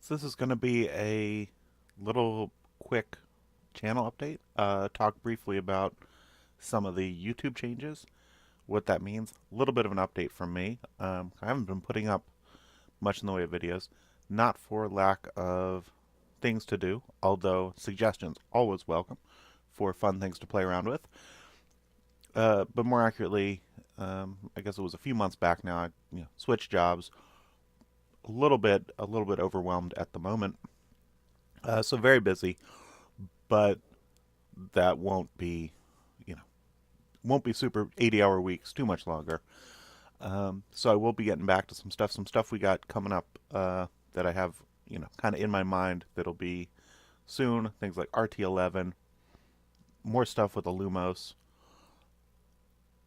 So this is going to be a little quick channel update. Talk briefly about some of the YouTube changes, what that means. A little bit of an update from me. I haven't been putting up much in the way of videos, not for lack of things to do, although suggestions always welcome for fun things to play around with. But more accurately, I guess it was a few months back now. I switched jobs, a little bit overwhelmed at the moment. So very busy, but that won't be, you know, won't be super 80-hour weeks too much longer. So I will be getting back to some stuff we got coming up that I have, kind of in my mind that'll be soon. Things like RT11, more stuff with the Lumos.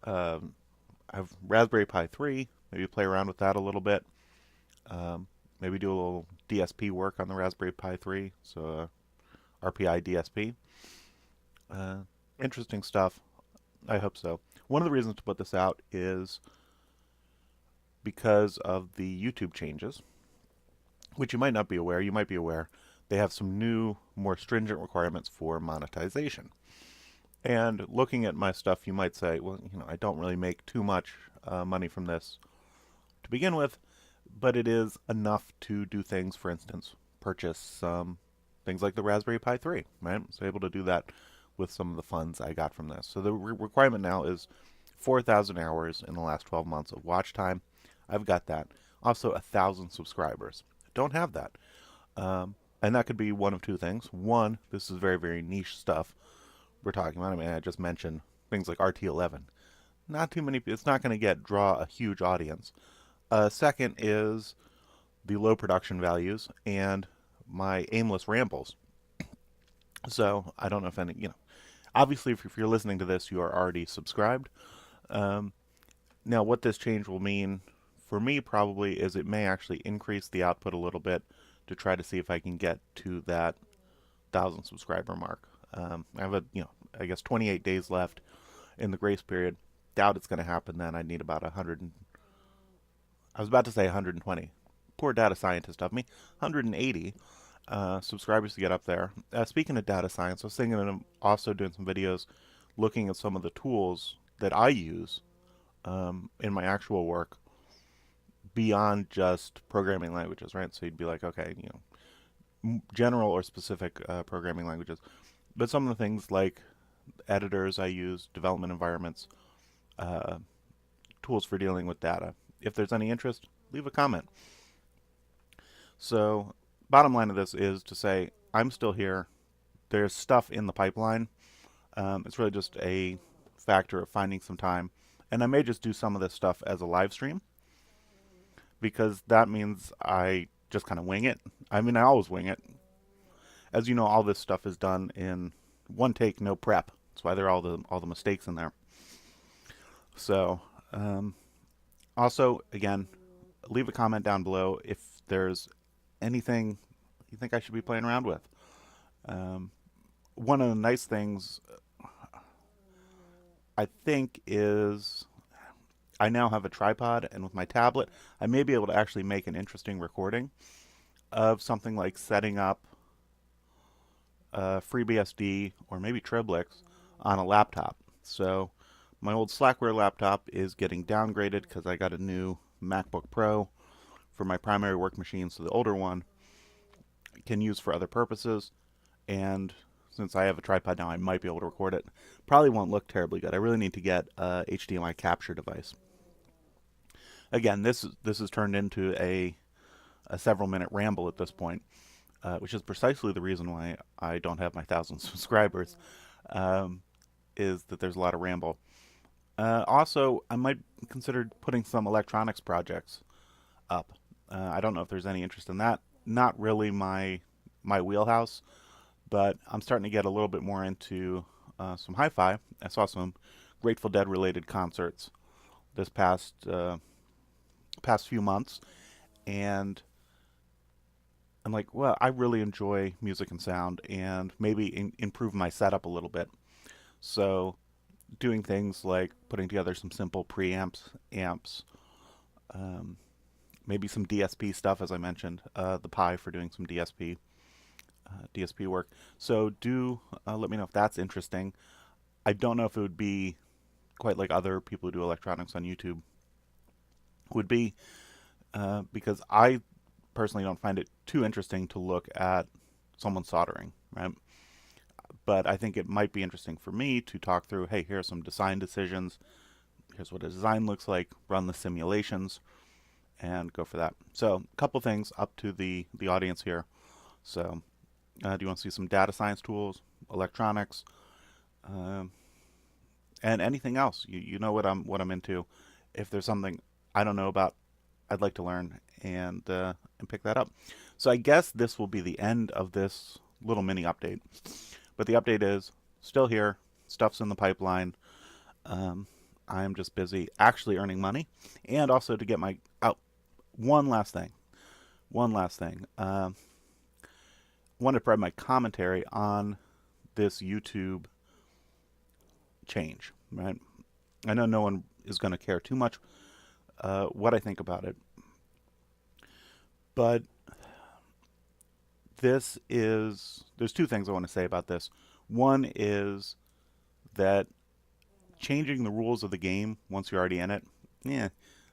I have Raspberry Pi 3. Maybe play around with that a little bit. Maybe do a little DSP work on the Raspberry Pi 3. So RPI DSP. Uh, Interesting stuff. I hope so. One of the reasons to put this out is because of the YouTube changes, which you might not be aware. You might be aware they have some new, more stringent requirements for monetization. And looking at my stuff, you might say, well, I don't really make too much money from this to begin with, but it is enough to do things. For instance, purchase some things like the Raspberry Pi 3, right? So able to do that with some of the funds I got from this. So the requirement now is 4,000 hours in the last 12 months of watch time. I've got that. Also, 1,000 subscribers. Don't have that. And that could be one of two things. One, this is very, very niche stuff we're talking about. I mean, I just mentioned things like RT11. Not too many. It's not going to draw a huge audience. Second is the low production values and my aimless rambles. So I don't know if obviously if you're listening to this, you are already subscribed. Um, Now, what this change will mean for me probably is it may actually increase the output a little bit to try to see if I can get to that 1,000 subscriber mark. I have I guess 28 days left in the grace period. Doubt it's going to happen then. I need about 100. I was about to say 120. Poor data scientist of me. 180 subscribers to get up there. Speaking of data science, I was thinking of also doing some videos looking at some of the tools that I use in my actual work beyond just programming languages, right? So you'd be like, okay, general or specific programming languages, but some of the things like editors I use, development environments, uh, tools for dealing with data. If there's any interest, leave a comment. So, bottom line of this is to say, I'm still here. There's stuff in the pipeline. It's really just a factor of finding some time. And I may just do some of this stuff as a live stream because that means I just kind of wing it. I mean, I always wing it. As you know, all this stuff is done in one take, no prep. That's why there are all the mistakes in there. So, also, again, leave a comment down below if there's anything you think I should be playing around with. Um, One of the nice things I think is I now have a tripod, and with my tablet, I may be able to actually make an interesting recording of something like setting up FreeBSD or maybe Triblix on a laptop. So my old Slackware laptop is getting downgraded because I got a new MacBook Pro for my primary work machine, so the older one I can use for other purposes. And since I have a tripod now, I might be able to record it. Probably won't look terribly good. I really need to get a HDMI capture device. Again, this has turned into a several minute ramble at this point, which is precisely the reason why I don't have my 1,000 subscribers. Is that there's a lot of ramble. Also, I might consider putting some electronics projects up. I don't know if there's any interest in that. Not really my wheelhouse, but I'm starting to get a little bit more into some hi-fi. I saw some Grateful Dead related concerts this past few months, and I'm like, well, I really enjoy music and sound, and maybe improve my setup a little bit. So, doing things like putting together some simple preamps, amps, um, maybe some DSP stuff, as I mentioned, the Pi for doing some DSP work. So do let me know if that's interesting. I don't know if it would be quite like other people who do electronics on YouTube would be, because I personally don't find it too interesting to look at someone soldering, right? But I think it might be interesting for me to talk through, hey, here are some design decisions. Here's what a design looks like, run the simulations, and go for that. So a couple things up to the audience here. So do you want to see some data science tools, electronics, and anything else? You know what I'm into. If there's something I don't know about, I'd like to learn and pick that up. So I guess this will be the end of this little mini update. But the update is still here. Stuff's in the pipeline. I'm just busy actually earning money, and also to get my one last thing. Want to provide my commentary on this YouTube change. Right. I know no one is going to care too much what I think about it, but there's two things I want to say about this. One is that changing the rules of the game once you're already in it,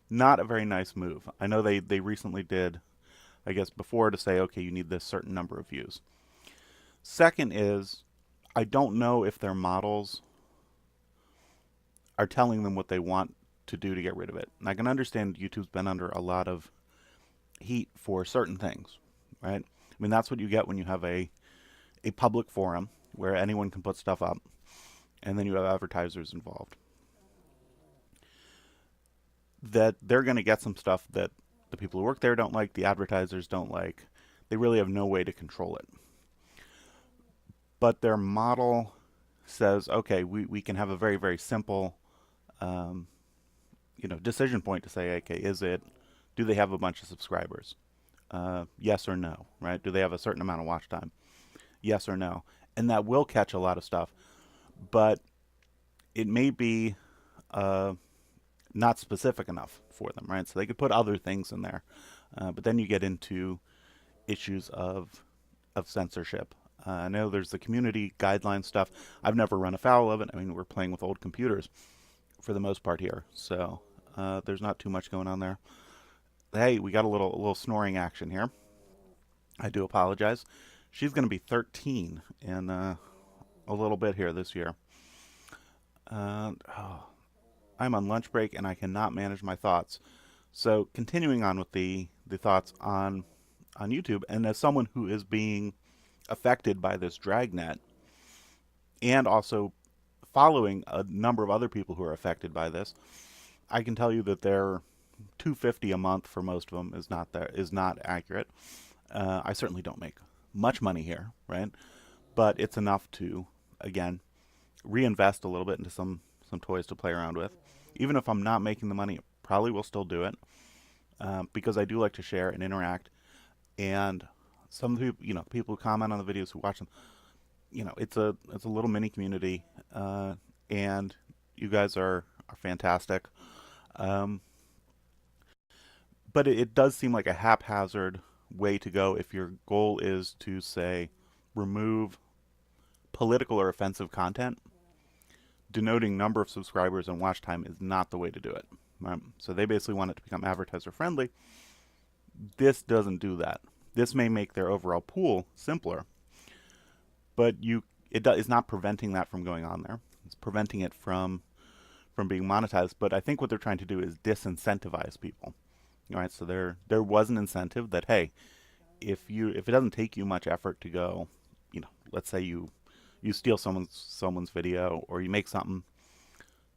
not a very nice move. I know they recently did, I guess, before to say, okay, you need this certain number of views. Second is, I don't know if their models are telling them what they want to do to get rid of it. And I can understand YouTube's been under a lot of heat for certain things, right? I mean, that's what you get when you have a public forum where anyone can put stuff up, and then you have advertisers involved. That they're going to get some stuff that the people who work there don't like, the advertisers don't like. They really have no way to control it. But their model says, okay, we can have a very, very simple decision point to say, okay, do they have a bunch of subscribers? Yes or no, right? Do they have a certain amount of watch time? Yes or no. And that will catch a lot of stuff, but it may be not specific enough for them, right? So they could put other things in there, but then you get into issues of censorship. I know there's the community guideline stuff. I've never run afoul of it. I mean, we're playing with old computers for the most part here, so there's not too much going on there. Hey, we got a little snoring action here. I do apologize. She's going to be 13 in a little bit here this year. I'm on lunch break and I cannot manage my thoughts. So continuing on with the thoughts on YouTube, and as someone who is being affected by this dragnet, and also following a number of other people who are affected by this, I can tell you that their $250 a month for most of them is not accurate. I certainly don't make much money here, right? But it's enough to, again, reinvest a little bit into some toys to play around with. Even if I'm not making the money, I probably will still do it because I do like to share and interact. And some people, people who comment on the videos, who watch them, it's a little mini community, and you guys are fantastic. But it does seem like a haphazard way to go if your goal is to, say, remove political or offensive content. Denoting number of subscribers and watch time is not the way to do it. Right? So they basically want it to become advertiser friendly. This doesn't do that. This may make their overall pool simpler, but it's not preventing that from going on there. It's preventing it from being monetized. But I think what they're trying to do is disincentivize people. All right, so there was an incentive that, hey, if it doesn't take you much effort to go, let's say you steal someone's video, or you make something,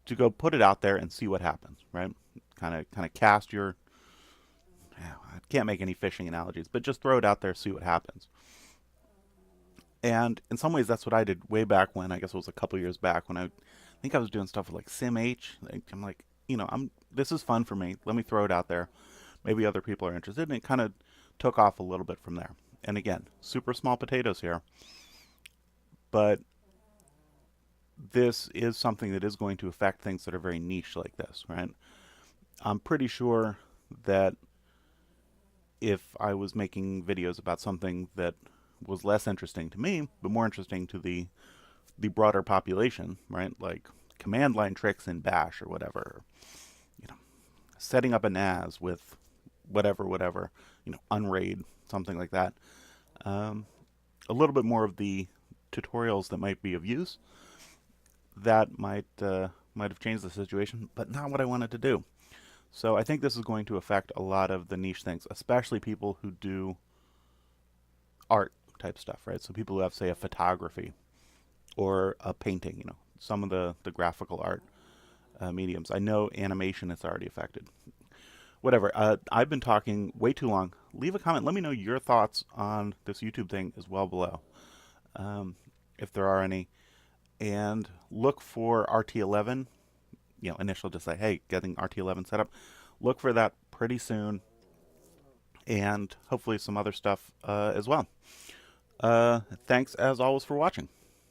to go put it out there and see what happens, right? Kind of cast your, I can't make any fishing analogies, but just throw it out there, see what happens. And in some ways, that's what I did way back when, I guess it was a couple years back, when I think I was doing stuff with like SimH. I'm like, this is fun for me. Let me throw it out there. Maybe other people are interested. And it kind of took off a little bit from there. And again, super small potatoes here. But this is something that is going to affect things that are very niche like this, right? I'm pretty sure that if I was making videos about something that was less interesting to me, but more interesting to the broader population, right? Like command line tricks in Bash or whatever, you know, setting up a NAS with whatever, Unraid, something like that. Um, a little bit more of the tutorials that might be of use. That might have changed the situation, but not what I wanted to do. So I think this is going to affect a lot of the niche things, especially people who do art type stuff, right? So people who have, say, a photography or a painting, some of the graphical art mediums. I know animation is already affected. Whatever. I've been talking way too long. Leave a comment. Let me know your thoughts on this YouTube thing as well below, if there are any. And look for RT11. Initial to say, hey, getting RT11 set up. Look for that pretty soon, and hopefully some other stuff as well. Thanks as always for watching.